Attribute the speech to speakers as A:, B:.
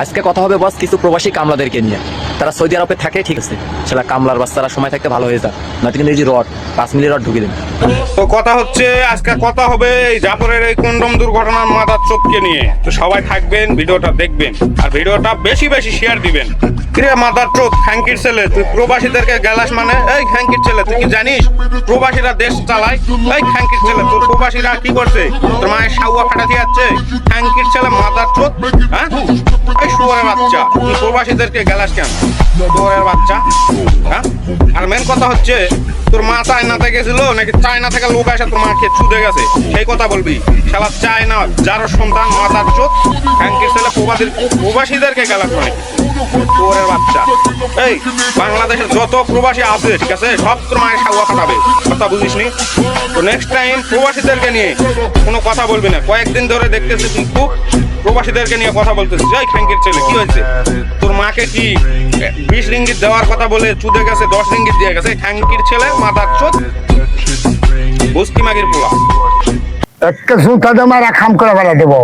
A: আজকে কথা হবে বস কিছু প্রবাসী কামলাদেরকে নিয়ে। তারা সৌদি আরবে থাকে, ঠিক আছে, সেটা কামলার বাচ্চারা সময় থাকতে ভালো হয়ে যায়, নয়তো কিন্তু এই যে রড 5 মিলি রড ঢুকে দেন।
B: তো কথা হচ্ছে আজকে কথা হবে এই জাফরের এই কন্ডম দুর্ঘটনার মাথার চোখকে নিয়ে। তো সবাই থাকবেন, ভিডিওটা দেখবেন আর ভিডিওটা বেশি বেশি শেয়ার দিবেন। কিরে মাথার চোখ খ্যাঙ্কির ছেলে, তুই প্রবাসীদেরকে গ্যালাস মানে? এই খ্যাঙ্কির ছেলে, তুই কি জানিস প্রবাসীরা দেশ চালায়? এই খ্যাঙ্কির ছেলে, তোর প্রবাসীরা কি করছে? তোর মায়ের সাউয়া ফাটাতে যাচ্ছে। খ্যাঙ্কির ছেলে মাথার চোখ, হ্যাঁ? এই শুয়োরের বাচ্চা, তুই প্রবাসীদেরকে গ্যালাস কেন? শুয়োরের বাচ্চা, হ্যাঁ? আর মেন কথা হচ্ছে তোর মা চায়নাতে গেছিল নাকি চায়না থেকে লোক আসে তোর মাকে ছুঁতে গেছে, সেই কথা বলবি। শালা চায়না যার সন্তান মাথার চোখ খ্যাঙ্কির ছেলে প্রবাসীদেরকে গ্যালাস মানে শুয়োরের বাচ্চা। এই বাংলাদেশের যত প্রবাসী আছে, ঠিক আছে, সব তোর মায়ের সাউয়া ফাটাবে, কথা বুঝিস নি? তো নেক্সট টাইম প্রবাসীদেরকে নিয়ে কোনো কথা বলবি না। কয়েকদিন ধরে দেখতেছি তুই খুব প্রবাসীদেরকে নিয়ে কথা বলতেছিস। এই খ্যাঙ্কির ছেলে, কি হয়েছে? তোর মাকে কি 20 রিঙ্গিত দেওয়ার কথা বলে চুদে গেছে, 10 রিঙ্গিত দিয়ে গেছে? খ্যাঙ্কির ছেলে মাথার চোখ, বস্তি মাগির পোলা।
C: একটা জুতা দিয়ে মারা খাম করে বেড়া দেবো।